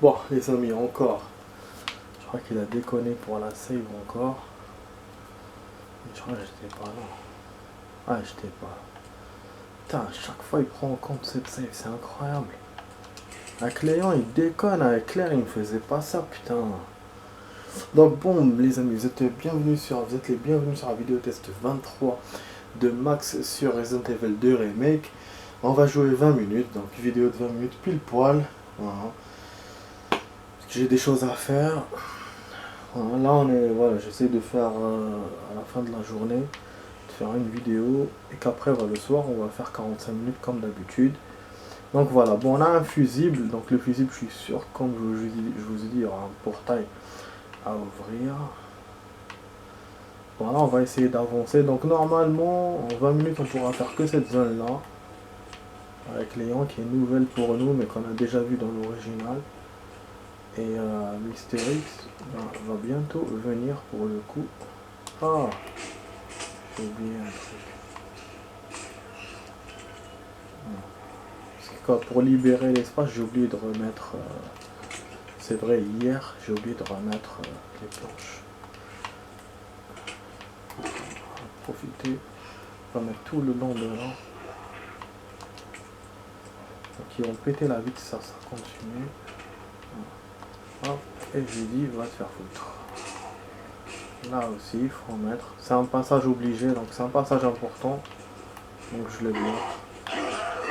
Bon, les amis, encore. Je crois qu'il a déconné pour la save encore. Je crois que j'étais pas là. Ah, j'étais pas là. Putain, à chaque fois il prend en compte cette save, c'est incroyable. Avec Léon, il déconne, avec Claire, il me faisait pas ça, putain. Donc bon, les amis, vous êtes les bienvenus sur la vidéo test 23 de Max sur Resident Evil 2 Remake. On va jouer 20 minutes, donc vidéo de 20 minutes pile poil. Voilà. J'ai des choses à faire. Voilà, là voilà, j'essaie de faire à la fin de la journée, de faire une vidéo et qu'après le soir on va faire 45 minutes comme d'habitude. Donc voilà, bon, on a un fusible, donc le fusible, je suis sûr, comme je vous ai dit, il y aura un portail à ouvrir. Voilà, on va essayer d'avancer. Donc normalement en 20 minutes on pourra faire que cette zone là avec Léon qui est nouvelle pour nous mais qu'on a déjà vu dans l'original. Et Mysterix va bientôt venir pour le coup. Ah, j'ai oublié un truc. Parce que pour libérer l'espace, j'ai oublié de remettre. C'est vrai, hier, j'ai oublié de remettre les planches. On va profiter. On va mettre tout le long de là. Donc ils vont péter la vitre, ça continue. Hop, et je lui dis, va te faire foutre. Là aussi, il faut en mettre. C'est un passage obligé, donc c'est un passage important. Donc je le bloque.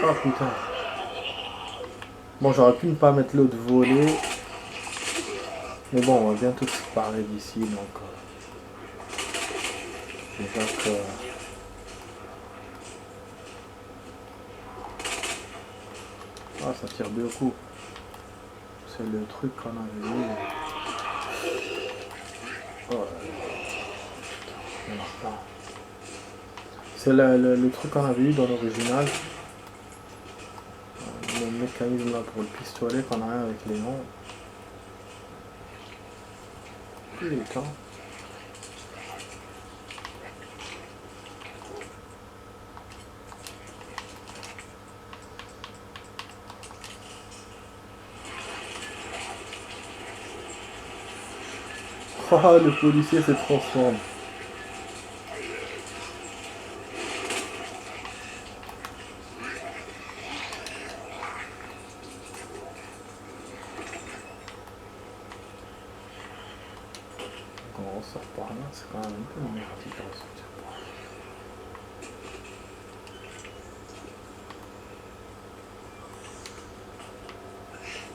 Oh putain. Bon, j'aurais pu ne pas mettre l'autre volet. Mais bon, on va bientôt se séparer d'ici, donc... déjà que... Ah, ça tire deux coups. C'est le truc qu'on avait mis. Oh, c'est le truc qu'on avait eu dans l'original. Le mécanisme là pour le pistolet qu'on a avec les noms. Putain. Oh, le policier se transforme. Quand on ressort par là, c'est quand même un peu merdique à ressortir par là.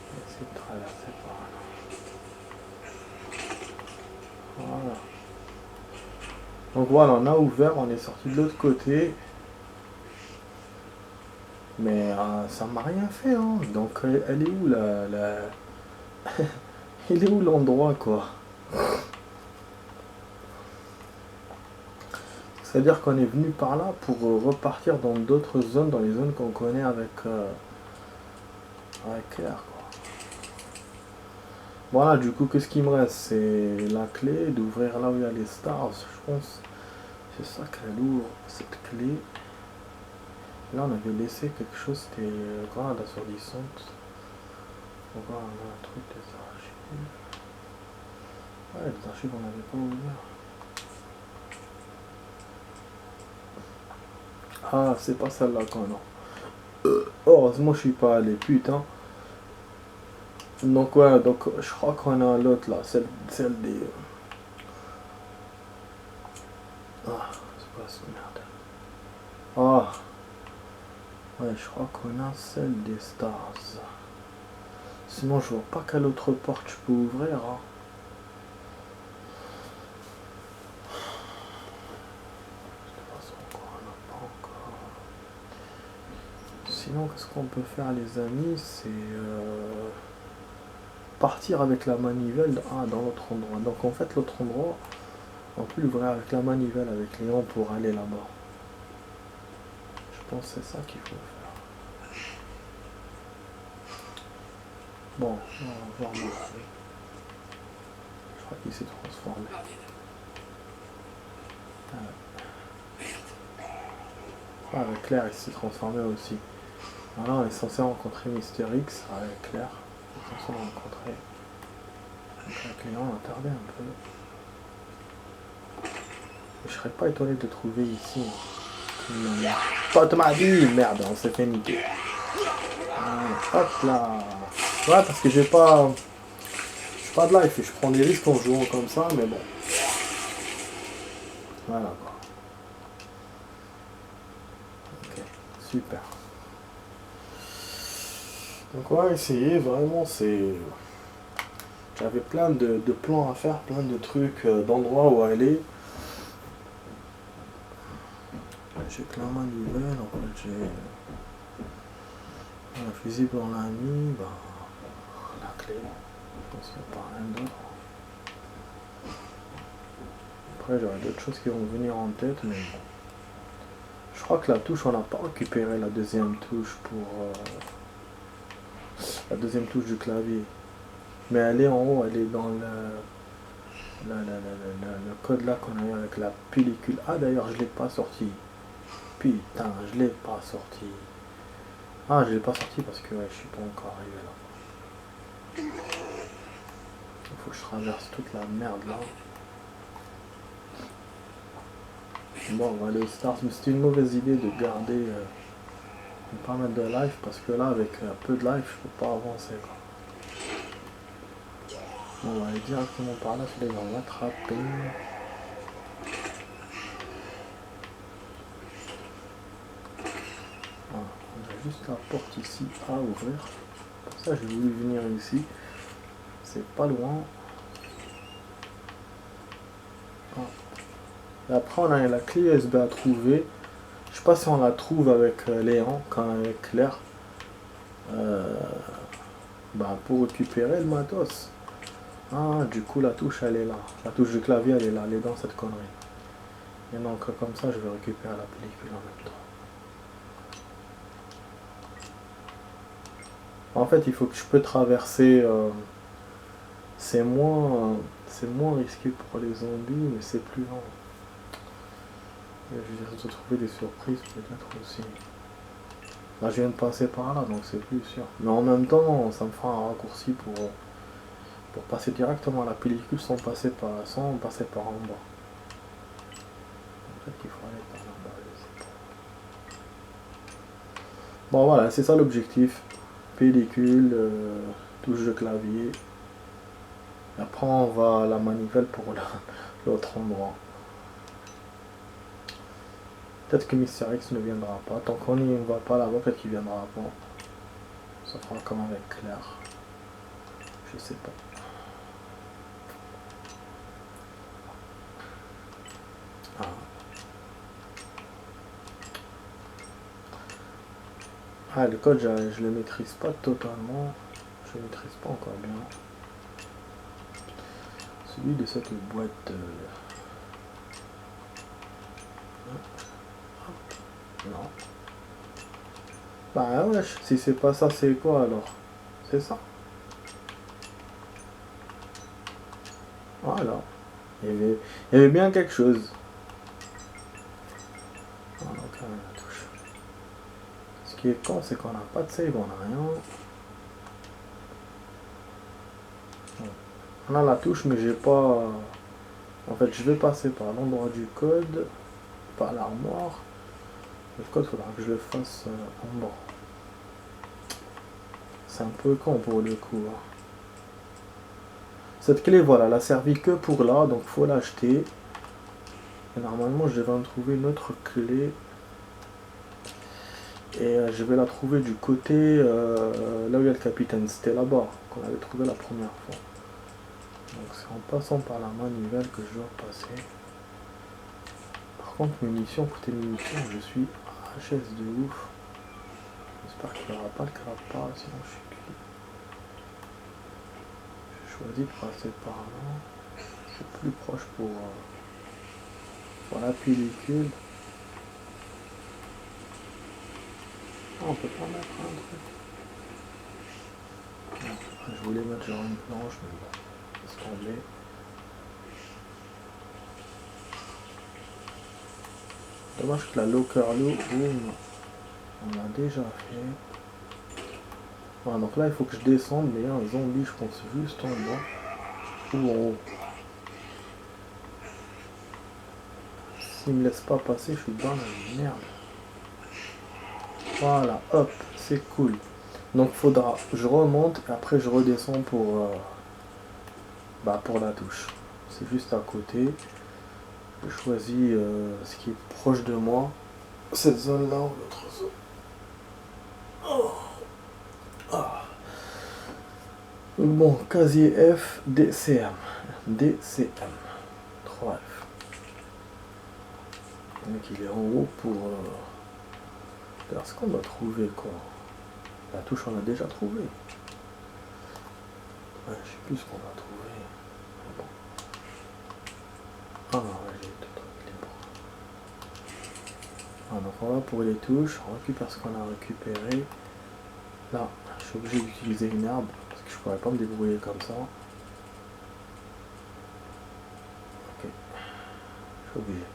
On va essayer de traverser par là. Voilà. Donc voilà, on a ouvert, on est sorti de l'autre côté. Mais ça m'a rien fait, hein. Donc elle est où la... Il est où l'endroit, quoi? C'est-à-dire qu'on est venu par là pour repartir dans d'autres zones, dans les zones qu'on connaît avec Claire, quoi. Voilà, du coup, qu'est-ce qui me reste? C'est la clé d'ouvrir là où il y a les stars, je pense. C'est ça qu'elle ouvre, cette clé. Là, on avait laissé quelque chose, c'était grenade assourdissante. On va avoir un truc des archives. Ouais, les archives, on n'avait pas ouvert. Ah, c'est pas celle-là qu'on a. Heureusement, je suis pas allé, putain. Donc, ouais, donc je crois qu'on a l'autre là, celle des. Ah, c'est quoi cette merde? Ah, ouais, je crois qu'on a celle des stars. Sinon, je vois pas quelle autre porte je peux ouvrir. Hein. Sinon, qu'est-ce qu'on peut faire, les amis? C'est partir avec la manivelle dans l'autre endroit. Donc, en fait, l'autre endroit, on peut l'ouvrir avec la manivelle, avec Léon pour aller là-bas. Je pense que c'est ça qu'il faut faire. Bon, on va voir mon mari. Je crois qu'il s'est transformé. Ah, avec Claire, il s'est transformé aussi. Voilà, on est censé rencontrer Mysterix avec Claire. on l'a rencontré. Donc un client a tardé un peu. Je serais pas étonné de trouver ici. Pote ma vie, merde, on s'est fait niquer. Hop là. Ouais, parce que j'ai pas de life et je prends des risques en jouant comme ça, mais bon. Voilà quoi. Ok, super. Donc on va essayer, vraiment c'est... J'avais plein de plans à faire, plein de trucs, d'endroits où aller. J'ai plein de manivelles, en fait j'ai... Un fusible on l'a mis, bah... La clé. Je pense qu'il n'y a pas rien d'autre. Après j'aurai d'autres choses qui vont venir en tête, mais bon. Je crois que la touche, on n'a pas récupéré la deuxième touche pour... la deuxième touche du clavier. Mais elle est en haut, elle est dans le code là qu'on a eu avec la pellicule. Ah d'ailleurs, je l'ai pas sorti. Putain, je l'ai pas sorti. Ah, je l'ai pas sorti parce que ouais, je suis pas encore arrivé là. Il faut que je traverse toute la merde là. Bon, on va aller au start, mais c'était une mauvaise idée de garder pas mal de life parce que là, avec peu de life, je peux pas avancer quoi. Bon, on va aller directement par là, celui-là il va m'attraper. Voilà, on a juste la porte ici à ouvrir. Pour ça, j'ai voulu venir ici. C'est pas loin. Ah. Et après, on a la clé USB à trouver. Je sais pas si on la trouve avec Léon, quand avec Claire. Bah, pour récupérer le matos. Ah, du coup, la touche, elle est là. La touche du clavier, elle est là. Elle est dans cette connerie. Et donc, comme ça, je vais récupérer la pellicule en même temps. En fait, il faut que je peux traverser... c'est moins risqué pour les zombies, mais c'est plus lent. Je vais de trouver des surprises peut-être aussi. Là, je viens de passer par là, donc c'est plus sûr. Mais en même temps, ça me fera un raccourci pour passer directement à la pellicule sans passer par en bas. Peut-être qu'il faut aller par là-bas, je sais pas. Bon voilà, c'est ça l'objectif. Pellicule, touche de clavier. Après on va à la manivelle pour l'autre endroit. Peut-être que Mister X ne viendra pas. Tant qu'on n'y va pas là-bas, peut-être qu'il viendra pas. Ça fera comme avec Claire. Je sais pas. Ah. Ah, le code, je le maîtrise pas totalement. Je le maîtrise pas encore bien. Celui de cette boîte. Non. Bah ouais, si c'est pas ça, c'est quoi alors? C'est ça. Voilà. Il y avait bien quelque chose. Voilà, donc là, la touche. Ce qui est con, c'est qu'on n'a pas de save, on n'a rien. On a la touche, mais j'ai pas... En fait, je vais passer par l'endroit du code, par l'armoire. Le code, il faudra que je le fasse en bas. C'est un peu con pour le coup. Hein. Cette clé, voilà, elle a servi que pour là, donc faut l'acheter. Et normalement, je devrais en trouver une autre clé. Et je vais la trouver du côté là où il y a le capitaine. C'était là-bas qu'on avait trouvé la première fois. Donc c'est en passant par la manivelle que je dois passer. Par contre, munitions, côté munitions, je suis HS de ouf. J'espère qu'il n'y aura pas le crapas, sinon je suis cuit. J'ai choisi de passer par là. C'est plus proche pour la pellicule. Ah, on peut pas mettre un truc. Non, je voulais mettre genre une planche, mais bon, laisse tomber. Dommage que la locker room, on l'a déjà fait. Voilà, donc là, il faut que je descende, mais il y a un zombie, je pense, juste en bas. Ou en haut. S'il me laisse pas passer, je suis dans la merde. Voilà, hop, c'est cool. Donc faudra, je remonte et après je redescends pour la touche. C'est juste à côté. Je choisis ce qui est proche de moi. Cette zone là ou l'autre zone. Oh. Ah. Bon, casier F, DCM. DCM. 3F. Donc il est en haut pour... Alors ce qu'on va trouver quoi. La touche on a déjà trouvé. Ouais, je sais plus ce qu'on va trouver. Bon. Ah non, ouais, j'ai tout truc libre. Ah, donc on va pour les touches, on récupère ce qu'on a récupéré. Là, je suis obligé d'utiliser une herbe parce que je pourrais pas me débrouiller comme ça. Ok, je suis obligé.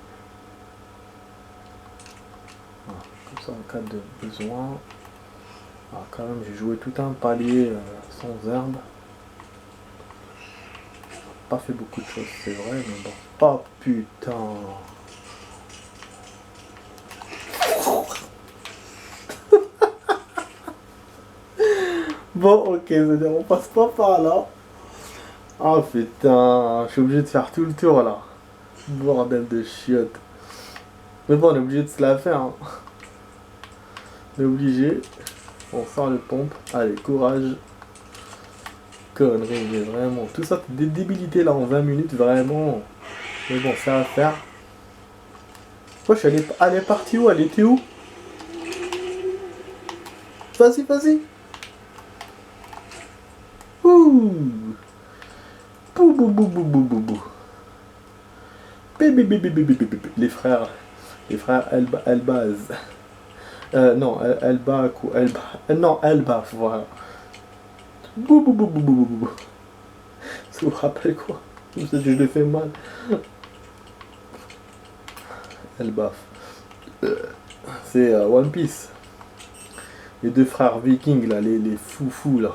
Voilà. Comme ça en cas de besoin. Ah, quand même j'ai joué tout un palier sans herbe. Pas fait beaucoup de choses, c'est vrai, mais bon. Oh putain. Bon, ok, c'est-à-dire on passe pas par là. Ah putain, je suis obligé de faire tout le tour là. Bordel de chiottes. Mais bon, on est obligé de se la faire. Hein. On est obligé. On sort les pompes. Allez, courage. Connerie, mais vraiment. Tout ça, des débilités là en 20 minutes, vraiment. Mais bon, ça va faire. Wesh, elle est partie où? Elle était où? Vas-y, vas-y. Ouh. Bou bou bou bou bou bou bou. Les frères. Les frères Elbaz. Non, Elbak ou Elba. Non, Elbaf, voilà. Bou bou bou bou bou bou bou. Ça vous rappelle quoi? Je le fais mal. Elbaf. C'est One Piece. Les deux frères vikings là, les foufous là.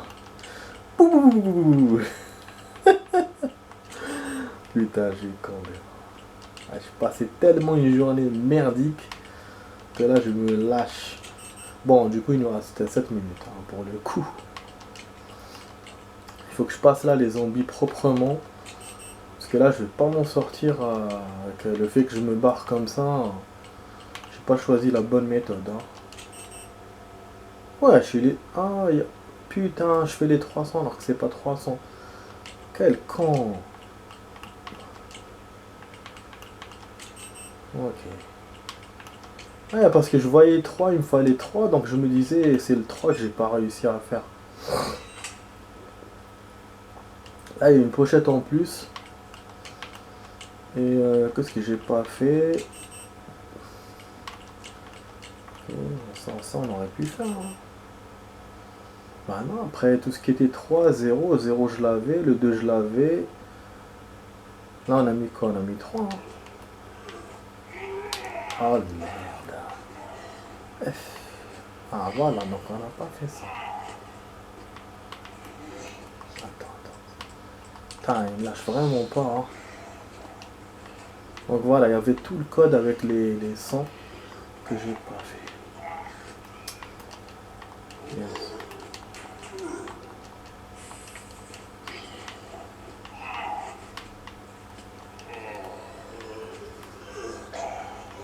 Bou bou bou bou bou bou. Putain, j'ai quand même. Ah, j'ai passé tellement une journée merdique que là je me lâche. Bon, du coup il nous reste 7 minutes hein, pour le coup. Il faut que je passe là les zombies proprement. Parce que là je vais pas m'en sortir avec le fait que je me barre comme ça. J'ai pas choisi la bonne méthode. Hein. Ouais, je suis les... Ah, putain, je fais les 300 alors que c'est pas 300. Quel con. Ok. Ouais, parce que je voyais 3, il me fallait 3, donc je me disais, c'est le 3 que j'ai pas réussi à faire. Là, il y a une pochette en plus. Et qu'est-ce que j'ai pas fait? Ça, on aurait pu faire. Hein. Bah non, après tout ce qui était 3, 0, 0 je l'avais, le 2 je l'avais. Là, on a mis quoi? On a mis 3. Hein. Oh merde. F. Ah voilà, donc on n'a pas fait ça. Attends. Putain, il me lâche vraiment pas. Hein. Donc voilà, il y avait tout le code avec les 100 que j'ai pas fait. Yes.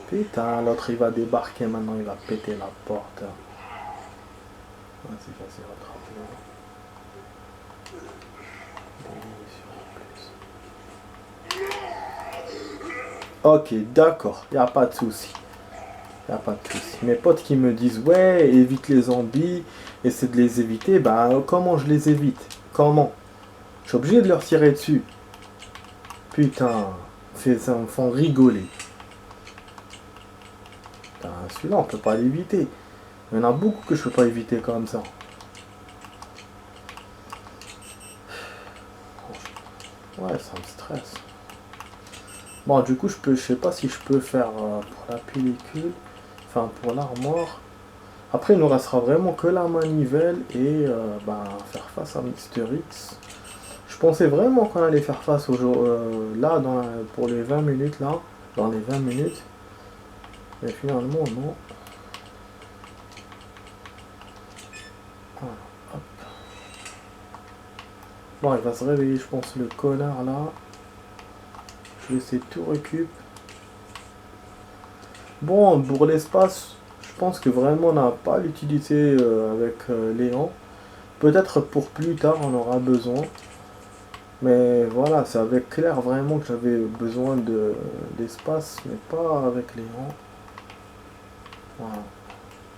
Putain, l'autre il va débarquer maintenant, il va péter la porte. Ouais, c'est facile à attraper. Ok, d'accord, y a pas de souci. Y a pas de souci. Mes potes qui me disent ouais, évite les zombies, essaie de les éviter, bah comment je les évite? Comment? Je suis obligé de leur tirer dessus. Putain, ça me font rigoler. Putain, celui-là on peut pas l'éviter. Il y en a beaucoup que je peux pas éviter comme ça. Ouais, ça me stresse. Bon, du coup, je sais pas si je peux faire pour la pellicule, enfin pour l'armoire. Après, il nous restera vraiment que la manivelle et faire face à Mister X. Je pensais vraiment qu'on allait faire face au jour, là, pour les 20 minutes, là, dans les 20 minutes. Mais finalement, non. Voilà, hop. Bon, il va se réveiller, je pense, le connard, là. Je vais essayer de tout récup. Bon, pour l'espace, je pense que vraiment, on n'a pas l'utilité avec Léon. Peut-être pour plus tard, on aura besoin. Mais voilà, c'est avec Claire vraiment que j'avais besoin d'espace, mais pas avec Léon. Voilà.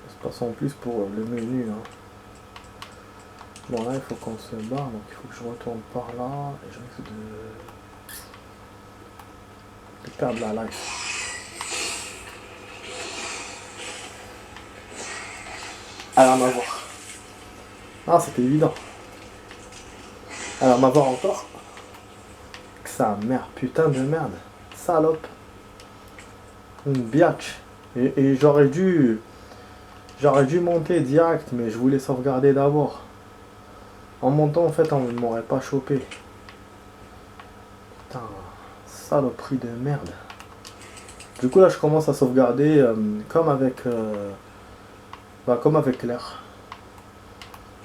Espace en plus pour le menu. Hein. Bon là, il faut qu'on se barre, donc il faut que je retourne par là. Et je risque de perdre la life. Alors, m'avoir. Ah, c'était évident. Alors, m'avoir encore. Ça, merde, putain de merde. Salope. Une biatch. Et j'aurais dû monter direct, mais je voulais sauvegarder d'abord. En montant, en fait, on ne m'aurait pas chopé. Putain, saloperie de merde. Du coup, là, je commence à sauvegarder comme avec Claire.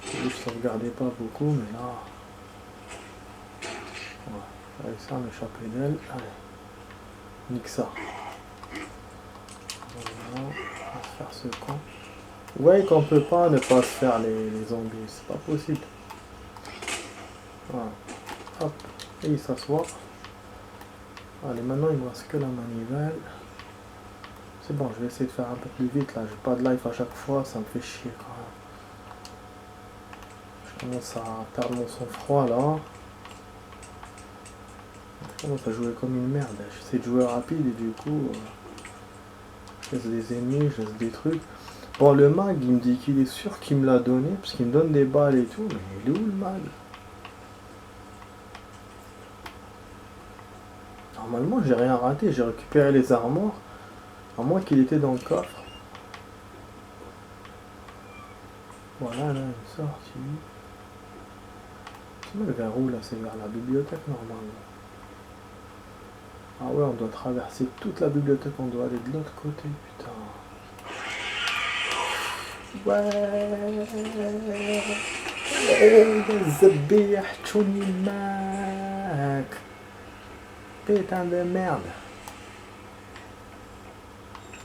Je sauvegardais pas beaucoup, mais là... Ouais, avec ça, m'échapper d'elle. Allez, nique ça. Voilà, on va se faire ce camp. Vous voyez qu'on peut pas ne pas se faire les zombies, c'est pas possible. Voilà. Hop, et il s'assoit. Allez, maintenant il me reste que la manivelle. C'est bon, je vais essayer de faire un peu plus vite là, j'ai pas de life à chaque fois, ça me fait chier quand même. Je commence à perdre mon sang-froid là. Je commence à jouer comme une merde, j'essaie de jouer rapide et du coup... je laisse des ennemis, je laisse des trucs. Bon, le mag, il me dit qu'il est sûr qu'il me l'a donné, parce qu'il me donne des balles et tout, mais il est où le mag? Normalement, j'ai rien raté, j'ai récupéré les armoires, à moins qu'il était dans le coffre. Voilà, là, une sortie. C'est vers où, là? C'est vers la bibliothèque, normalement. Ah ouais, on doit traverser toute la bibliothèque, on doit aller de l'autre côté, putain. Ouais. Zabih, tchouni mak. Putain de merde.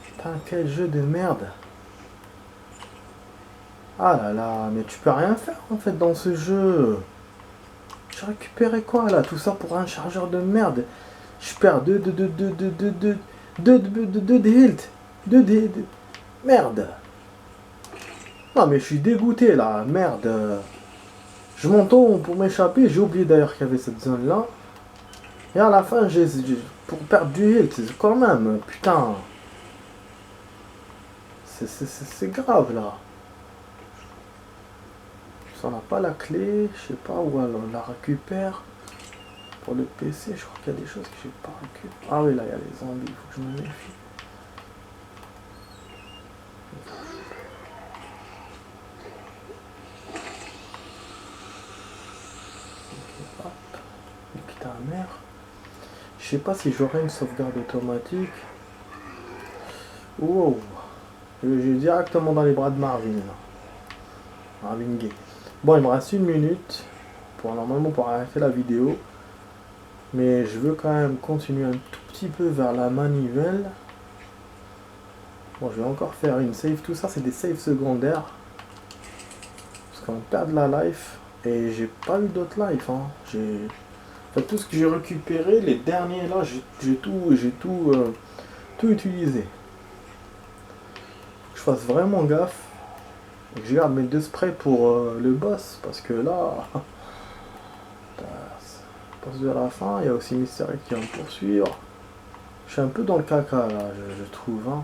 Putain, quel jeu de merde. Ah là là, mais tu peux rien faire en fait dans ce jeu. J'ai récupéré quoi là? Tout ça pour un chargeur de merde. Je perds 2 de health. 2 de... Merde. Non mais je suis dégoûté là, merde. Je m'entends pour m'échapper, j'ai oublié d'ailleurs qu'il y avait cette zone là. Et à la fin, pour perdre du health, quand même, putain. C'est grave là. On n'a pas la clé, je sais pas où on la récupère. Pour le PC, je crois qu'il y a des choses que j'ai pas récupérées. Ah oui, là il y a les zombies, il faut que je me méfie. Ok, hop. Nique ta mère. Je sais pas si j'aurai une sauvegarde automatique. Wow. J'ai directement dans les bras de Marvin là. Marvin Gaye. Bon, il me reste 1 minute normalement pour arrêter la vidéo. Mais je veux quand même continuer un tout petit peu vers la manivelle. Bon, je vais encore faire une save. Tout ça, c'est des saves secondaires. Parce qu'on perd de la life. Et j'ai pas eu d'autres life. Hein. Enfin, tout ce que j'ai récupéré, les derniers là, j'ai tout utilisé. Je fasse vraiment gaffe. Et que je garde mes 2 sprays pour le boss. Parce que là... Passe de la fin, il y a aussi Mister X qui va me poursuivre. Je suis un peu dans le caca là, je trouve. Hein.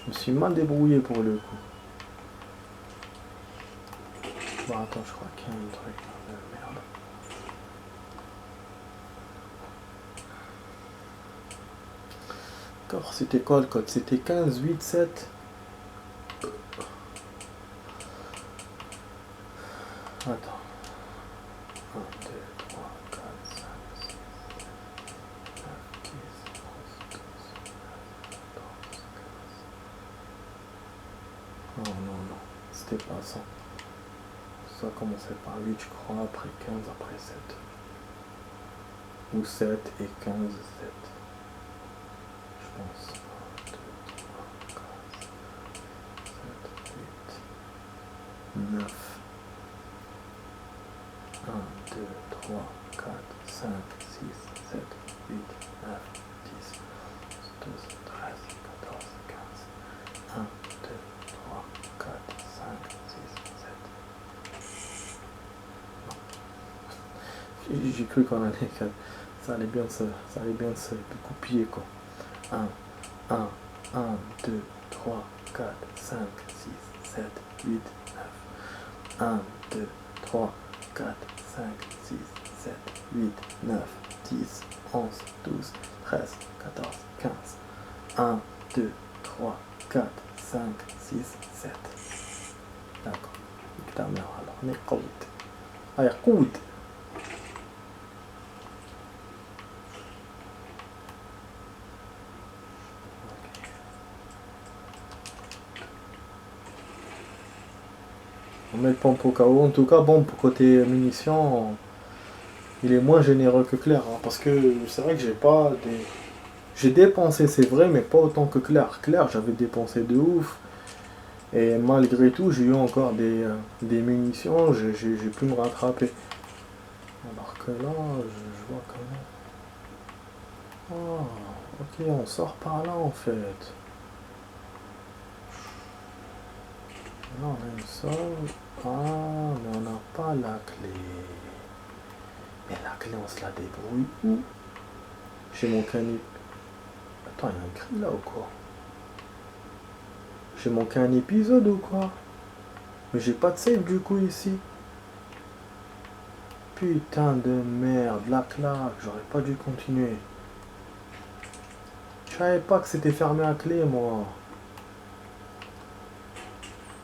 Je me suis mal débrouillé pour le coup. Bon attends, je crois qu'il y a un truc là, merde. D'accord, c'était quoi le code? C'était 15, 8, 7. Attends. 1, 2, 3, 4, 5, 6, 7, 9, 10, 11, 12, 13, 14, 15. Non, non, non. C'était pas ça. Ça commençait par 8, je crois, après 15, après 7. Ou 7 et 15, 7. Je pense. 1, 2, 3, 4, 7, 8, 9. 1, 2, 3, 4, 5, 6, 7, 8, 9, 10, 12, 13, 14, 15. 1, 2, 3, 4, 5, 6, 7. J'ai cru qu'on allait, ça allait bien se coupiller quoi. 1, 1, 1, 2, 3, 4, 5, 6, 7, 8, 9. 1, 2, 3, 4, 5, 6, 7, 8, 9, 10, 11, 12, 13, 14, 15. 1, 2, 3, 4, 5, 6, 7. D'accord. Ta mère alors. نقود. يقود. On met le pompe au KO. En tout cas, bon, pour côté munitions, il est moins généreux que Claire. Hein, parce que c'est vrai que j'ai pas des... J'ai dépensé, c'est vrai, mais pas autant que Claire. Claire, j'avais dépensé de ouf. Et malgré tout, j'ai eu encore des munitions. J'ai pu me rattraper. Alors que là, je vois quand même... Ah, ok, on sort par là en fait. Là, on a une seule. Ah, mais on n'a pas la clé. Mais la clé, on se la débrouille où? J'ai mon canif. Attends, il y a un cri là ou quoi? J'ai manqué un épisode ou quoi? Mais j'ai pas de save du coup ici. Putain de merde, la claque, j'aurais pas dû continuer. Je savais pas que c'était fermé à clé moi.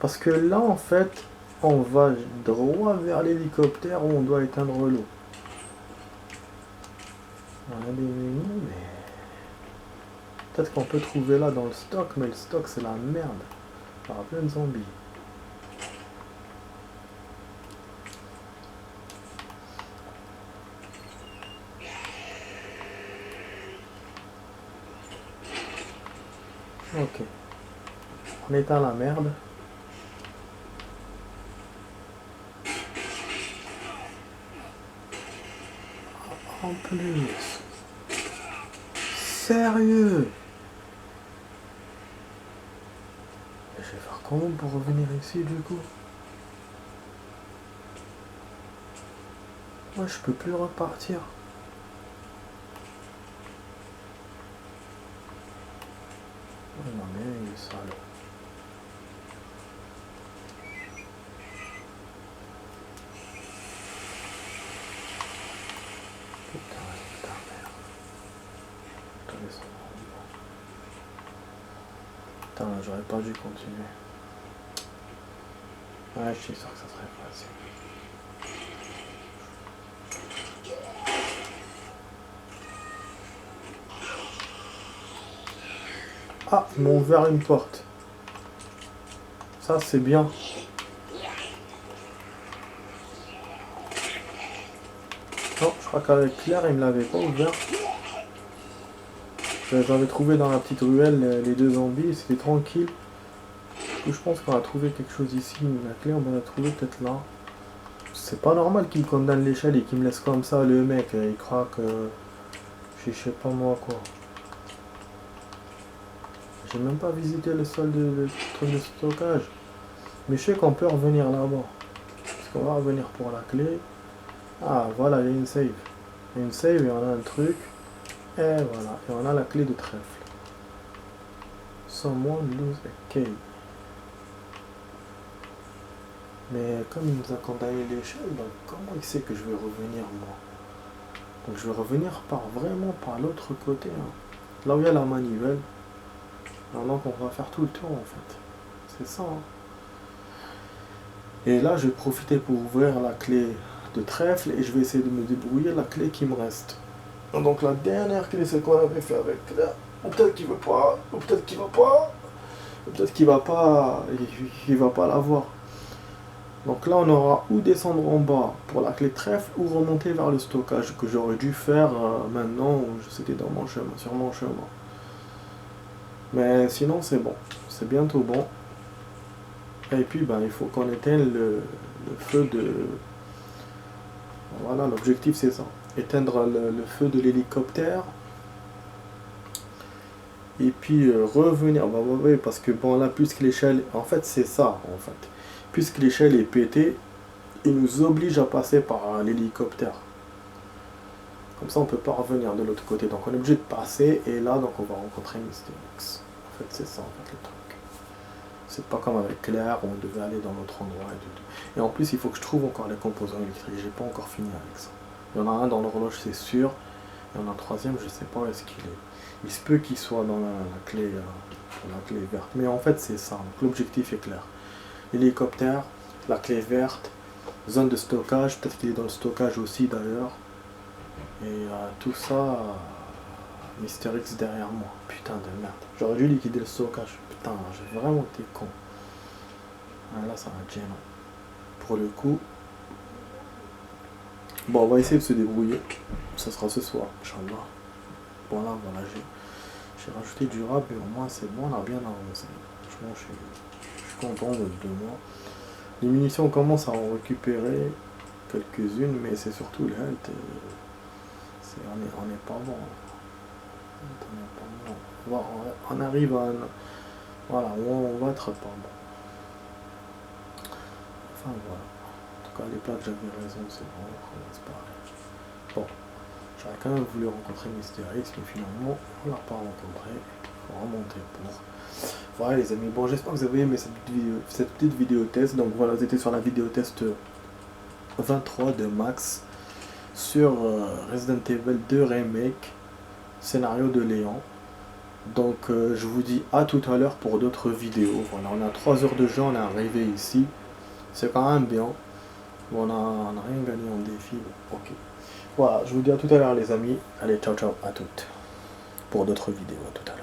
Parce que là en fait, on va droit vers l'hélicoptère où on doit éteindre l'eau. On a des menus, mais... Peut-être qu'on peut trouver là dans le stock, mais le stock c'est la merde. Il y aura plein de zombies. Ok. On éteint la merde. En plus. Sérieux? Je vais faire comment pour revenir ici du coup? Moi je peux plus repartir. Oh non mais il est sale. Putain merde. Attendez ça. Putain j'aurais pas dû continuer. Ouais je suis sûr que ça serait facile. Ah, ils m'ont ouvert une porte. Ça, c'est bien. Non, je crois qu'avec Claire, il me l'avait pas ouvert. J'avais trouvé dans la petite ruelle les deux zombies, c'était tranquille. Du coup, je pense qu'on a trouvé quelque chose ici. La clé, on va la trouver peut-être là. C'est pas normal qu'il me condamne l'échelle et qu'il me laisse comme ça, le mec. Il croit que... Je sais pas moi, quoi. J'ai même pas visité le sol de truc de stockage. Mais je sais qu'on peut revenir là-bas. Parce qu'on va revenir pour la clé. Ah, voilà, il y a une save. Il y a une save et on a un truc. Et voilà, et on a la clé de trèfle. Someone lose a key. Mais comme il nous a condamné l'échelle, donc comment il sait que je vais revenir moi? Donc je vais revenir vraiment par l'autre côté. Hein. Là où il y a la manivelle. Alors donc on va faire tout le tour en fait. C'est ça. Hein. Et là, je vais profiter pour ouvrir la clé de trèfle et je vais essayer de me débrouiller la clé qui me reste. Donc la dernière clé, c'est qu'on avait fait avec là. Ou peut-être qu'il veut pas, ou peut-être qu'il va pas, ou peut-être qu'il va pas, il va pas l'avoir. Donc là, on aura ou descendre en bas pour la clé de trèfle ou remonter vers le stockage que j'aurais dû faire maintenant où c'était dans mon chemin, sur mon chemin. Mais sinon, c'est bon, c'est bientôt bon. Et puis, ben, il faut qu'on éteigne le feu de. Voilà, l'objectif c'est ça. Éteindre le feu de l'hélicoptère. Et puis revenir. Bah, ouais, parce que bon, là, puisque l'échelle. En fait, c'est ça, en fait. Puisque l'échelle est pétée, il nous oblige à passer par l'hélicoptère. Comme ça, on peut pas revenir de l'autre côté. Donc, on est obligé de passer. Et là, donc, on va rencontrer Mister X. En fait, c'est ça, en fait, le truc. C'est pas comme avec Claire où on devait aller dans l'autre endroit et tout. Et en plus, il faut que je trouve encore les composants électriques. J'ai pas encore fini avec ça. Il y en a un dans l'horloge, c'est sûr. Il y en a un troisième, je sais pas où est-ce qu'il est. Il se peut qu'il soit dans la clé verte. Mais en fait, c'est ça. Donc, l'objectif est clair. L'hélicoptère, la clé verte, zone de stockage. Peut-être qu'il est dans le stockage aussi d'ailleurs. Et tout ça, Mister X derrière moi. Putain de merde. J'aurais dû liquider le stockage. Putain, j'ai vraiment été con. Ah, là, ça va être gênant. Pour le coup. Bon, on va essayer de se débrouiller. Ça sera ce soir, Inch'Allah. Bon, là, voilà, j'ai rajouté du rap et au moins c'est bon, on a bien avancé. Franchement, je suis content de moi. Les munitions, on commence à en récupérer quelques-unes, mais c'est surtout le health. On n'est pas bon. On arrive à un. Voilà, on va être pas bon. Enfin voilà. En tout cas, les plaques, j'avais raison, c'est bon, c'est pareil. Bon, j'aurais quand même voulu rencontrer Mister X, mais finalement, on l'a pas rencontré. Il faut remonter pour. Voilà les amis, bon j'espère que vous avez aimé cette petite vidéo test. Donc voilà, vous étiez sur la vidéo test 23 de Max sur Resident Evil 2 Remake, scénario de Léon. Donc je vous dis à tout à l'heure pour d'autres vidéos. Voilà, on a 3 heures de jeu, on est arrivé ici. C'est quand même bien. Bon, on a rien gagné en défi. Bon, ok. Voilà, je vous dis à tout à l'heure les amis. Allez, ciao ciao à toutes. Pour d'autres vidéos, à tout à l'heure.